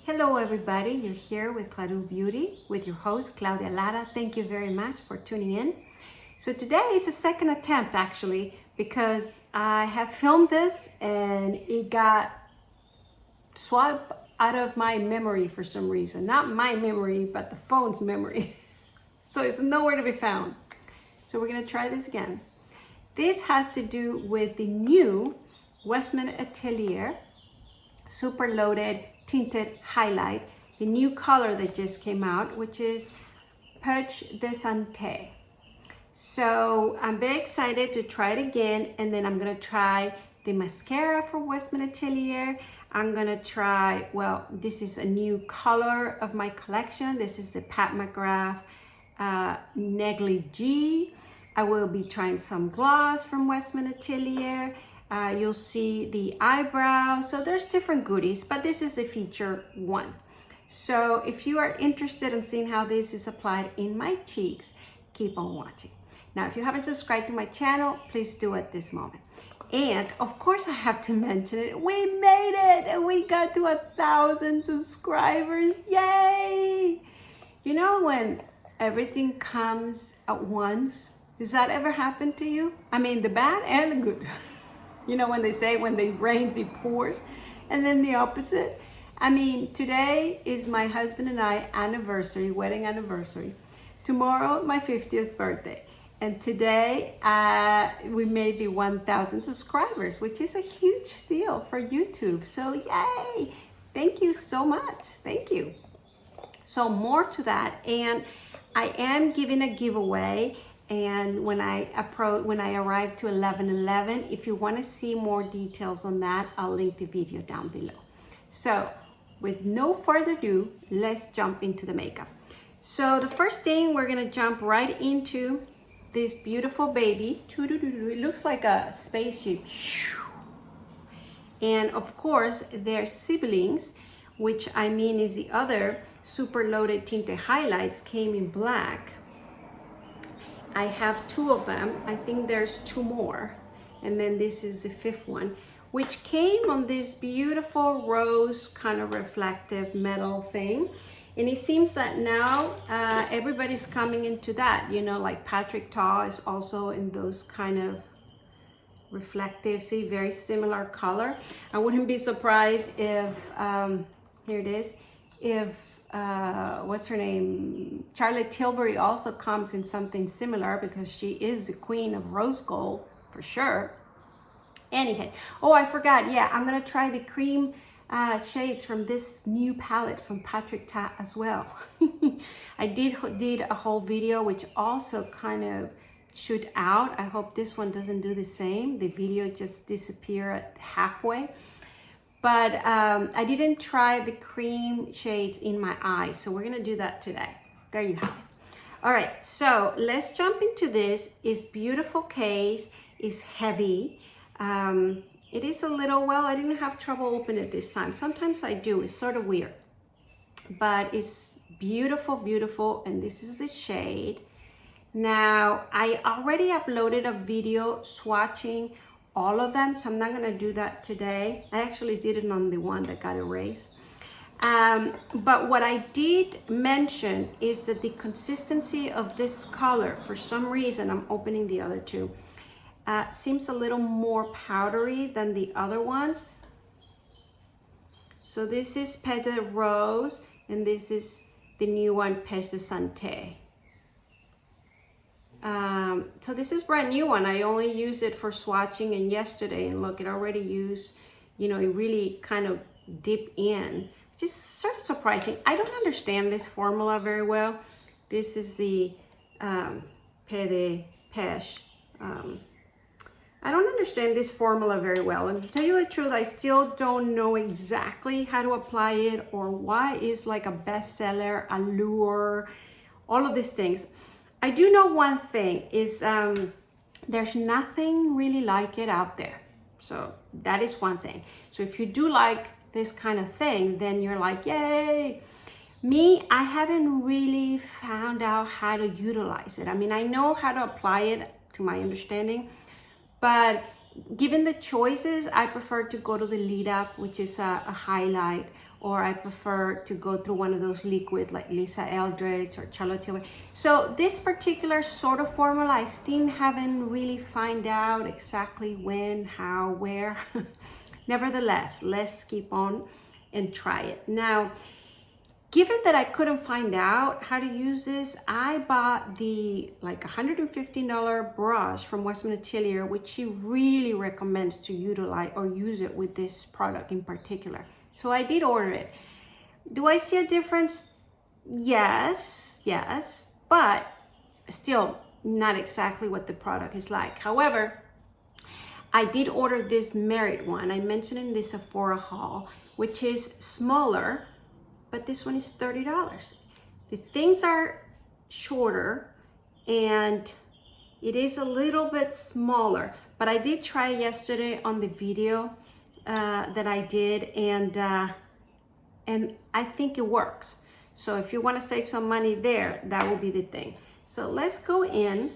Hello everybody, you're here with Cladu Beauty with your host Claudia Lara. Thank you very much for tuning in. So today is a second attempt actually because I have filmed this and it got swiped out of my memory for some reason. Not my memory, but the phone's memory. So it's nowhere to be found. So we're gonna try this again. This has to do with the new WESTMAN Atelier Super Loaded Tinted Highlight, the new color that just came out, which is Peache De Sante. So I'm very excited to try it again, and then I'm gonna try the mascara for WESTMAN Atelier. I'm gonna try, well, this is a new color of my collection. This is the McGrath Negligee. I will be trying some gloss from WESTMAN Atelier. You'll see the eyebrows. So there's different goodies, but this is a feature one. So if you are interested in seeing how this is applied in my cheeks, keep on watching. Now, if you haven't subscribed to my channel, please do at this moment. And of course I have to mention it. We made it and we got to 1,000 subscribers. Yay! You know when everything comes at once? Does that ever happen to you? I mean, the bad and the good. You know when they say when it rains, it pours, and then the opposite. I mean, today is my husband and I anniversary, wedding anniversary. Tomorrow, my 50th birthday. And today, we made the 1,000 subscribers, which is a huge deal for YouTube. So yay! Thank you so much. Thank you. So more to that, and I am giving a giveaway. And when I arrive to 11:11, if you want to see more details on that, I'll link the video down below. So with no further ado, let's jump into the makeup. So the first thing, we're gonna jump right into this beautiful baby. It looks like a spaceship. And of course, their siblings, which I mean is the other super loaded tinted highlights, came in black. I have 2 of them. I think there's 2 more. And then this is the 5th one, which came on this beautiful rose kind of reflective metal thing. And it seems that now everybody's coming into that, you know, like Patrick Ta is also in those kind of reflective, see, very similar color. I wouldn't be surprised if, here it is, if what's her name, Charlotte Tilbury also comes in something similar because she is the queen of rose gold for sure. Anyhow, oh, I forgot, yeah, I'm gonna try the cream shades from this new palette from Patrick Ta as well. I did a whole video which also kind of shoot out. I hope this one doesn't do the same. The video just disappeared at halfway. But I didn't try the cream shades in my eyes, so we're gonna do that today. There you have it. All right, so let's jump into this. It's beautiful case, it's heavy. It is a little, well, I didn't have trouble opening it this time. Sometimes I do, it's sort of weird. But it's beautiful, beautiful, and this is the shade. Now, I already uploaded a video swatching all of them, so I'm not gonna do that today. I actually did it on the one that got erased. But what I did mention is that the consistency of this color, for some reason, I'm opening the other 2, seems a little more powdery than the other ones. So this is Peau de Rose, and this is the new one, Peau De Sante. So this is brand new one. I only used it for swatching and yesterday, and look, it already used, you know, it really kind of deep in, which is sort of surprising. I don't understand this formula very well. This is the Peau de Peache. I don't understand this formula very well. And to tell you the truth, I still don't know exactly how to apply it or why it's like a bestseller, Allure, all of these things. I do know one thing is there's nothing really like it out there. So that is one thing. So if you do like this kind of thing, then you're like, yay. Me, I haven't really found out how to utilize it. I mean, I know how to apply it to my understanding, but given the choices, I prefer to go to the lead up, which is a highlight, or I prefer to go through one of those liquid like Lisa Eldridge or Charlotte Tilbury. So this particular sort of formula, I still haven't really find out exactly when, how, where. Nevertheless, let's keep on and try it. Now, given that I couldn't find out how to use this, I bought the like $115 brush from WESTMAN Atelier, which she really recommends to utilize or use it with this product in particular. So I did order it. Do I see a difference? Yes, but still not exactly what the product is like. However, I did order this Merit one. I mentioned in this Sephora haul, which is smaller, but this one is $30. The things are shorter and it is a little bit smaller, but I did try yesterday on the video that I did, and I think it works. So if you want to save some money there, that will be the thing. So let's go in.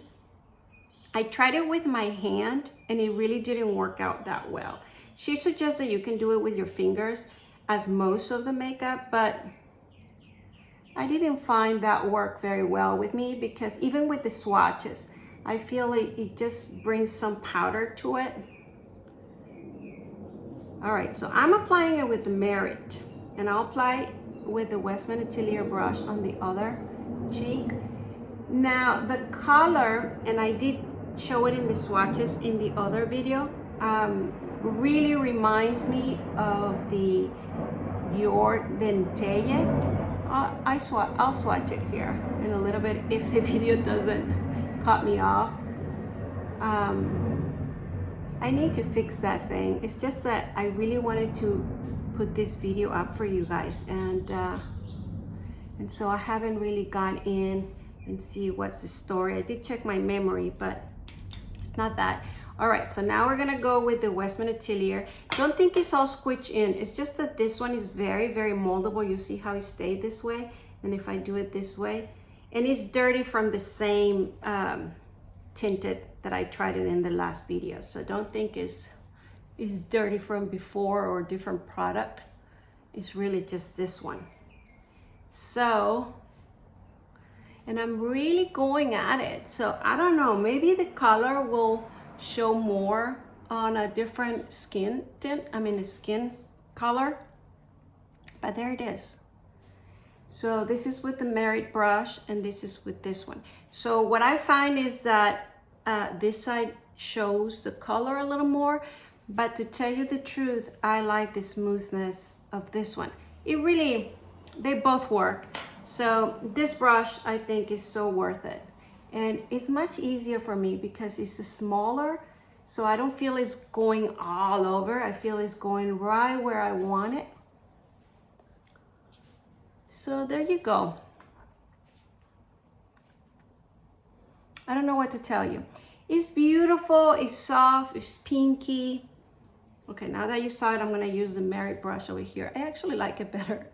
I tried it with my hand and it really didn't work out that well. She suggests that you can do it with your fingers as most of the makeup, but I didn't find that work very well with me, because even with the swatches, I feel it just brings some powder to it. All right, so I'm applying it with the Merit, and I'll apply with the WESTMAN Atelier brush on the other cheek. Now the color, and I did show it in the swatches in the other video, really reminds me of the Dior Dentelle. I'll swatch it here in a little bit if the video doesn't cut me off. I need to fix that thing. It's just that I really wanted to put this video up for you guys, and so I haven't really gone in and see what's the story. I did check my memory, but it's not that. All right, so now we're gonna go with the WESTMAN Atelier. Don't think it's all squished in. It's just that this one is very, very moldable. You see how it stayed this way? And if I do it this way, and it's dirty from the same Tinted that I tried it in the last video. So don't think it's dirty from before or different product. It's really just this one. So, and I'm really going at it. So I don't know, maybe the color will show more on a different skin tint, a skin color, but there it is. So this is with the Merit brush and this is with this one. So what I find is that this side shows the color a little more, but to tell you the truth, I like the smoothness of this one. It really, they both work. So this brush I think is so worth it. And it's much easier for me because it's smaller, so I don't feel it's going all over. I feel it's going right where I want it. So there you go. I don't know what to tell you. It's beautiful, it's soft, it's pinky. Okay, now that you saw it, I'm gonna use the Merit brush over here. I actually like it better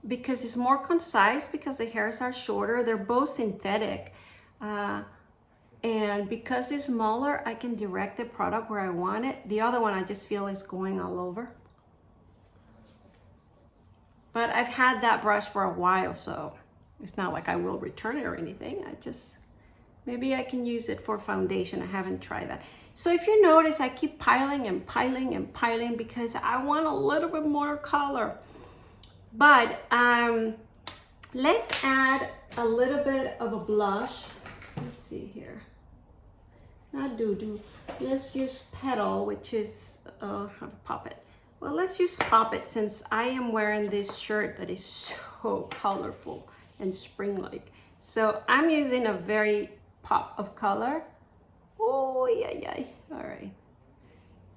because it's more concise, because the hairs are shorter. They're both synthetic. And because it's smaller, I can direct the product where I want it. The other one, I just feel is going all over. But I've had that brush for a while, so it's not like I will return it or anything. Maybe I can use it for foundation. I haven't tried that. So if you notice, I keep piling and piling and piling because I want a little bit more color. But let's add a little bit of a blush. Let's see here. Not Doo-Doo. Let's use Petal, which is Pop It. Well, let's use Pop It since I am wearing this shirt that is so colorful and spring-like. So I'm using a very pop of color. Oh, yeah. All right.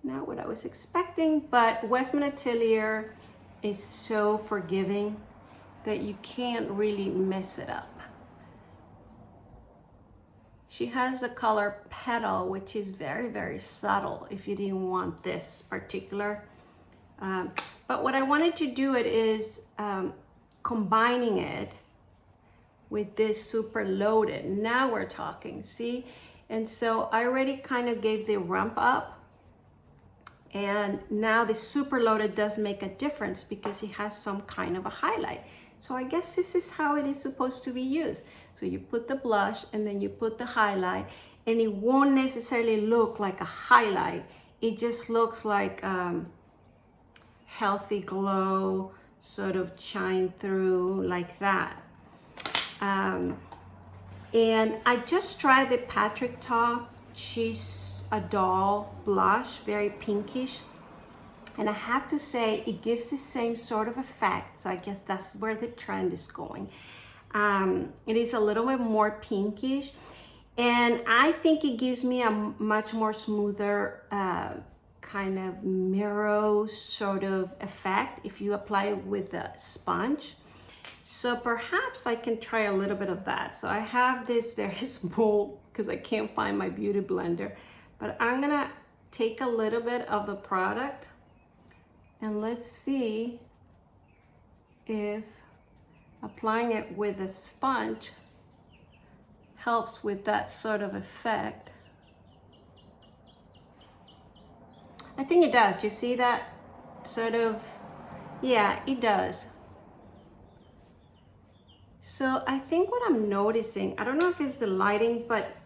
Not what I was expecting, but WESTMAN Atelier is so forgiving that you can't really mess it up. She has the color Petal, which is very, very subtle if you didn't want this particular. But what I wanted to do it is combining it with this super loaded. Now we're talking, see? And so I already kind of gave the ramp up, and now the super loaded does make a difference because it has some kind of a highlight. So I guess this is how it is supposed to be used. So you put the blush and then you put the highlight, and it won't necessarily look like a highlight. It just looks like healthy glow, sort of shine through like that. And I just tried the Patrick Ta She's a Doll blush, very pinkish. And I have to say, it gives the same sort of effect. So I guess that's where the trend is going. It is a little bit more pinkish. And I think it gives me a much more smoother kind of mirror sort of effect if you apply it with a sponge. So perhaps I can try a little bit of that. So I have this very small, because I can't find my beauty blender, but I'm gonna take a little bit of the product and let's see if applying it with a sponge helps with that sort of effect. I think it does. You see that sort of, yeah, it does. So I think what I'm noticing, I don't know if it's the lighting, but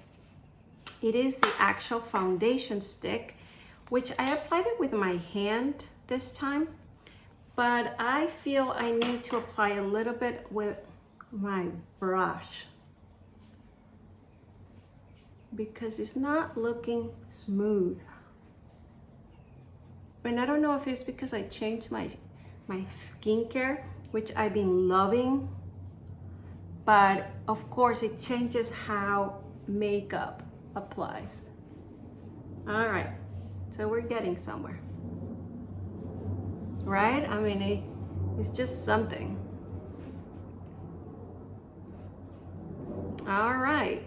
it is the actual foundation stick, which I applied it with my hand this time, but I feel I need to apply a little bit with my brush because it's not looking smooth. And I don't know if it's because I changed my skincare, which I've been loving, but of course it changes how makeup applies. All right, so we're getting somewhere, right? I mean, it's just something. All right.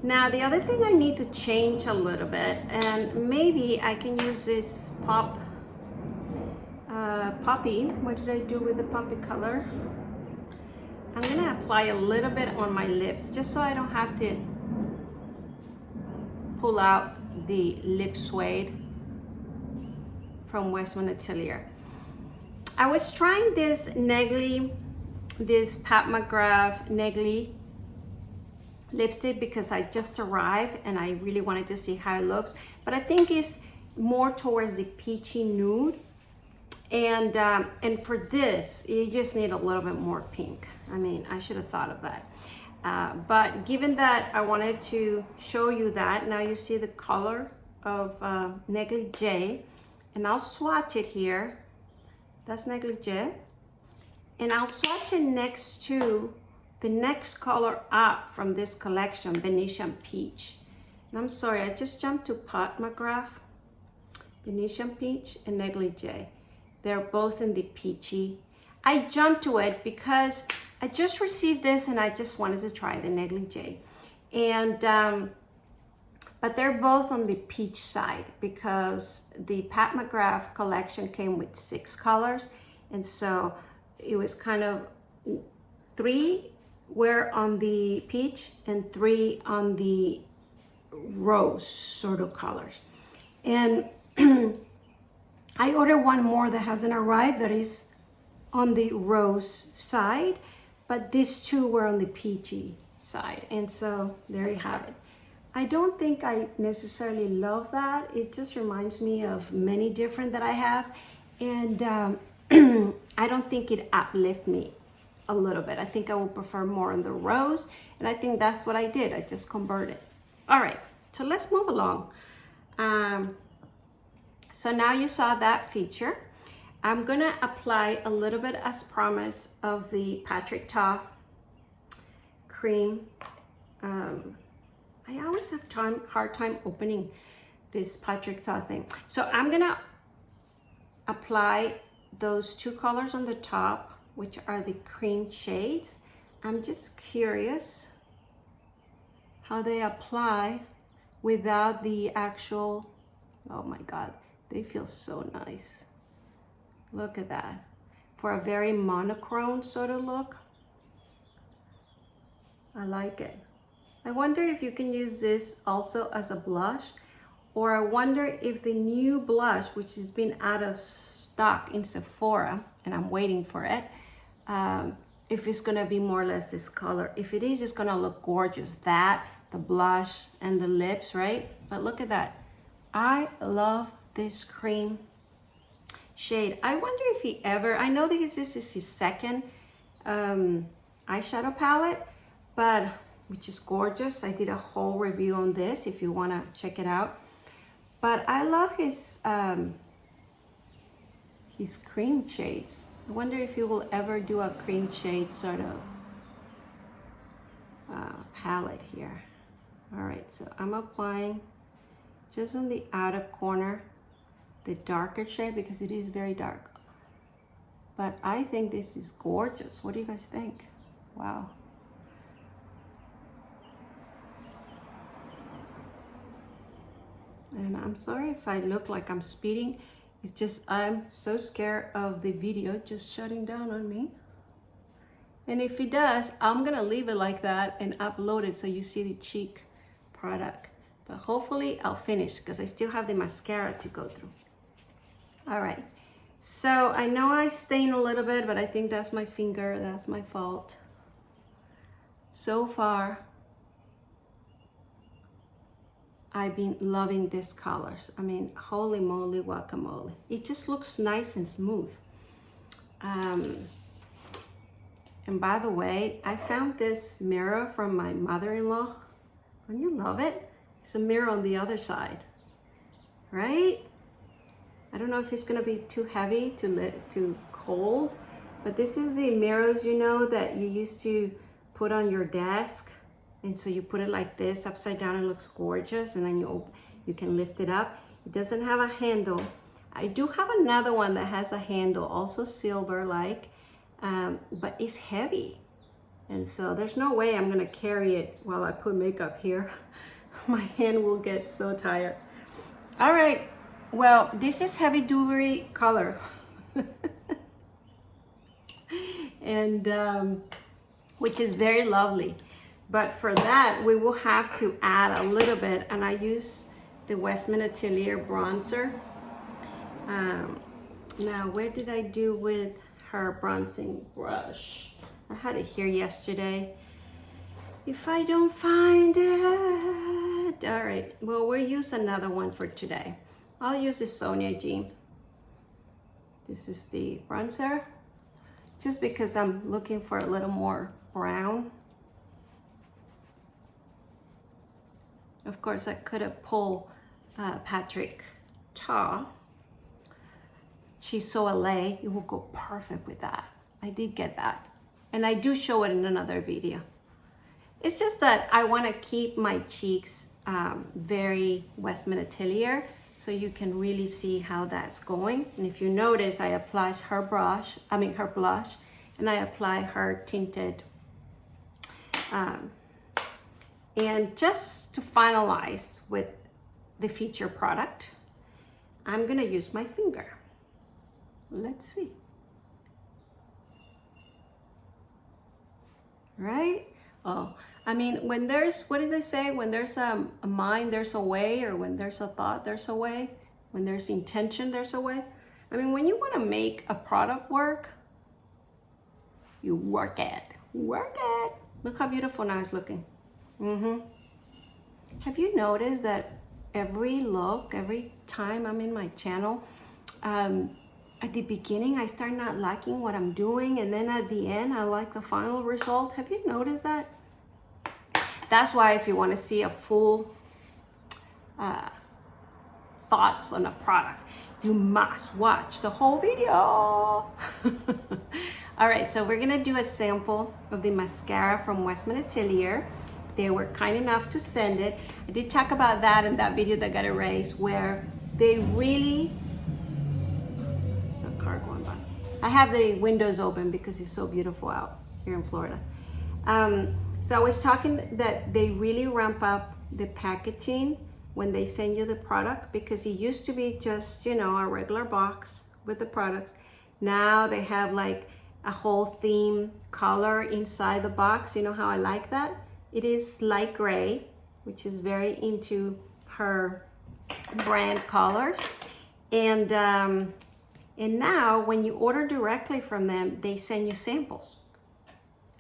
Now the other thing I need to change a little bit, and maybe I can use this poppy. What did I do with the poppy color? I'm gonna apply a little bit on my lips just so I don't have to pull out the lip suede from WESTMAN Atelier. I was trying this Negli, this Pat McGrath Negli lipstick because I just arrived and I really wanted to see how it looks, but I think it's more towards the peachy nude. And for this, you just need a little bit more pink. I mean, I should have thought of that. But given that I wanted to show you that, now you see the color of Negligee, and I'll swatch it here. That's Negligee. And I'll swatch it next to the next color up from this collection, Venetian Peach. And I'm sorry, I just jumped to Pat McGrath, Venetian Peach, and Negligee. They're both in the peachy. I jumped to it because I just received this and I just wanted to try the Negligee. And, but they're both on the peach side because the Pat McGrath collection came with 6 colors. And so it was kind of 3 were on the peach and 3 on the rose sort of colors. And I ordered one more that hasn't arrived that is on the rose side, but these 2 were on the peachy side. And so there you have it. I don't think I necessarily love that. It just reminds me of many different that I have. And I don't think it uplifts me a little bit. I think I would prefer more on the rose. And I think that's what I did. I just converted. All right, so let's move along. So now you saw that feature. I'm gonna apply a little bit, as promised, of the Patrick Ta cream. I always have hard time opening this Patrick Ta thing. So I'm gonna apply those 2 colors on the top, which are the cream shades. I'm just curious how they apply without the actual, oh my God, they feel so nice. Look at that. For a very monochrome sort of look. I like it. I wonder if you can use this also as a blush, or I wonder if the new blush, which has been out of stock in Sephora, and I'm waiting for it, if it's gonna be more or less this color. If it is, it's gonna look gorgeous. That, the blush, and the lips, right? But look at that. I love this cream shade. I wonder if he ever, I know that this is his second eyeshadow palette, but which is gorgeous. I did a whole review on this if you wanna check it out. But I love his cream shades. I wonder if he will ever do a cream shade sort of palette here. All right, so I'm applying just on the outer corner the darker shade because it is very dark. But I think this is gorgeous. What do you guys think? Wow. And I'm sorry if I look like I'm speeding. It's just I'm so scared of the video just shutting down on me. And if it does, I'm gonna leave it like that and upload it so you see the cheek product. But hopefully I'll finish because I still have the mascara to go through. All right, so I know I stain a little bit, but I think that's my finger, that's my fault. So far, I've been loving these colors. I mean, holy moly guacamole. It just looks nice and smooth. And by the way, I found this mirror from my mother-in-law. Don't you love it? It's a mirror on the other side, right? I don't know if it's gonna be too heavy, too cold, but this is the mirrors, you know, that you used to put on your desk. And so you put it like this, upside down, it looks gorgeous, and then you can lift it up. It doesn't have a handle. I do have another one that has a handle, also silver-like, but it's heavy. And so there's no way I'm gonna carry it while I put makeup here. My hand will get so tired. All right, well, this is heavy duty color. And which is very lovely. But for that, we will have to add a little bit, and I use the Westminster Atelier bronzer. Now, where did I do with her bronzing brush? I had it here yesterday. If I don't find it, all right, well, we'll use another one for today. I'll use the Sonia G. This is the bronzer, just because I'm looking for a little more brown. Of course, I could have pulled Patrick Ta. She's so LA, it will go perfect with that. I did get that. And I do show it in another video. It's just that I want to keep my cheeks very Westminster Atelier, so you can really see how that's going. And if you notice, I apply her blush, and I apply her tinted. And just to finalize with the feature product, I'm gonna use my finger. Let's see. Right? Oh, I mean, when there's, what did they say? When there's a mind, there's a way, or when there's a thought, there's a way. When there's intention, there's a way. I mean, when you wanna make a product work, you work it, work it. Look how beautiful now it's looking. Have you noticed that every time I'm in my channel, at the beginning I start not liking what I'm doing, and then at the end I like the final result? Have you noticed that? That's why if you want to see a full thoughts on a product, you must watch the whole video. All right, so we're gonna do a sample of the mascara from Westminster Atelier. They were kind enough to send it. I did talk about that in that video that got erased, where they really, there's a car going by. I have the windows open because it's so beautiful out here in Florida. So I was talking that they really ramp up the packaging when they send you the product, because it used to be just, you know, a regular box with the products. Now they have like a whole theme color inside the box. You know how I like that? It is light gray, which is very into her brand colors. And now when you order directly from them, they send you samples.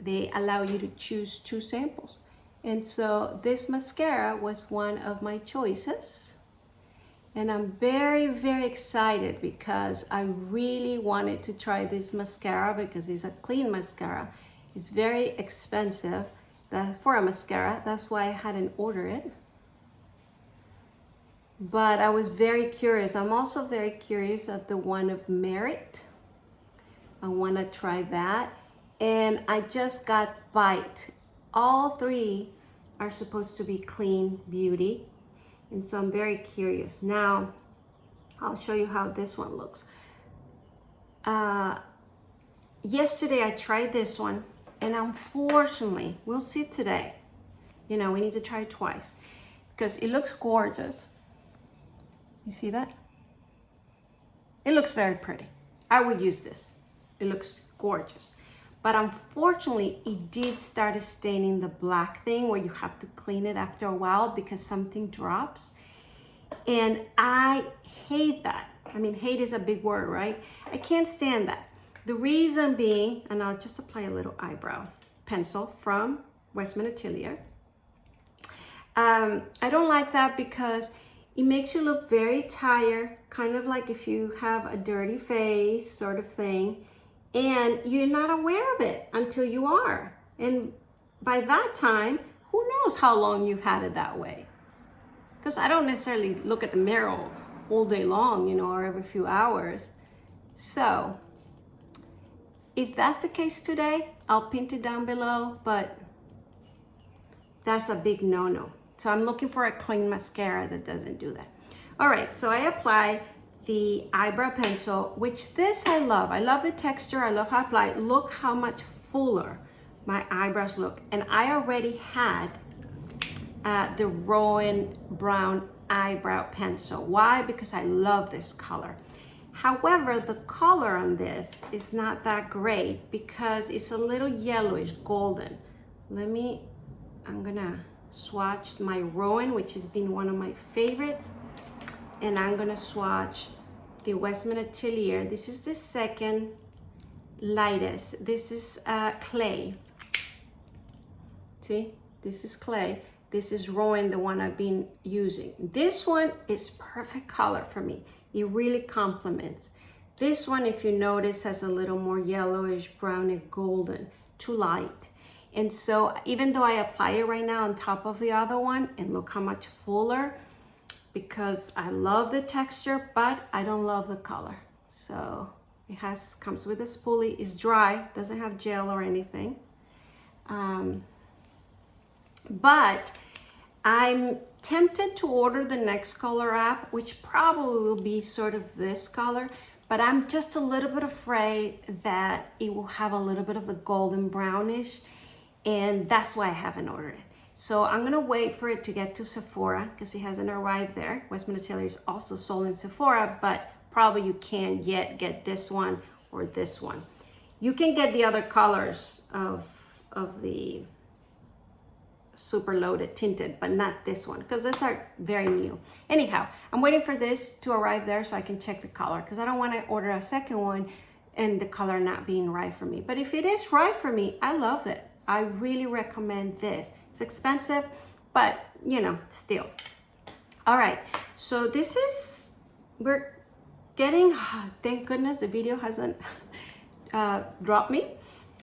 They allow you to choose 2 samples. And so this mascara was one of my choices. And I'm very, very excited because I really wanted to try this mascara because it's a clean mascara. It's very expensive for a mascara. That's why I hadn't ordered it. But I was very curious. I'm also very curious of the one of Merit. I want to try that. And I just got Bite. All 3 are supposed to be clean beauty. And so I'm very curious. Now, I'll show you how this one looks. Yesterday I tried this one, and unfortunately, we'll see today. You know, we need to try it twice because it looks gorgeous. You see that? It looks very pretty. I would use this. It looks gorgeous. But unfortunately, it did start staining the black thing where you have to clean it after a while because something drops. And I hate that. I mean, hate is a big word, right? I can't stand that. The reason being, and I'll just apply a little eyebrow pencil from WESTMAN Atelier. I don't like that because it makes you look very tired, kind of like if you have a dirty face sort of thing. And you're not aware of it until you are. And by that time, who knows how long you've had it that way? Because I don't necessarily look at the mirror all day long, you know, or every few hours. So if that's the case today, I'll pin it down below, but that's a big no-no. So I'm looking for a clean mascara that doesn't do that. All right, so I apply the eyebrow pencil, which this I love. I love the texture. I love how I apply it. Look how much fuller my eyebrows look. And I already had the Rowan Brown eyebrow pencil. Why? Because I love this color. However, the color on this is not that great because it's a little yellowish, golden. I'm gonna swatch my Rowan, which has been one of my favorites. And I'm gonna swatch the WESTMAN Atelier. This is the second lightest. This is clay. See, this is clay. This is Rowan, the one I've been using. This one is perfect color for me. It really complements. This one, if you notice, has a little more yellowish, brownish, golden, too light. And so even though I apply it right now on top of the other one, and look how much fuller, because I love the texture, but I don't love the color. So it comes with a spoolie, it's dry, doesn't have gel or anything. But I'm tempted to order the next color app, which probably will be sort of this color, but I'm just a little bit afraid that it will have a little bit of the golden brownish, and that's why I haven't ordered it. So I'm gonna wait for it to get to Sephora because it hasn't arrived there. WESTMAN Atelier is also sold in Sephora, but probably you can't yet get this one or this one. You can get the other colors of the super loaded tinted, but not this one because these are very new. Anyhow, I'm waiting for this to arrive there so I can check the color because I don't want to order a second one and the color not being right for me. But if it is right for me, I love it. I really recommend this. It's expensive, but you know, still. All right, so this is, we're getting, thank goodness the video hasn't dropped me.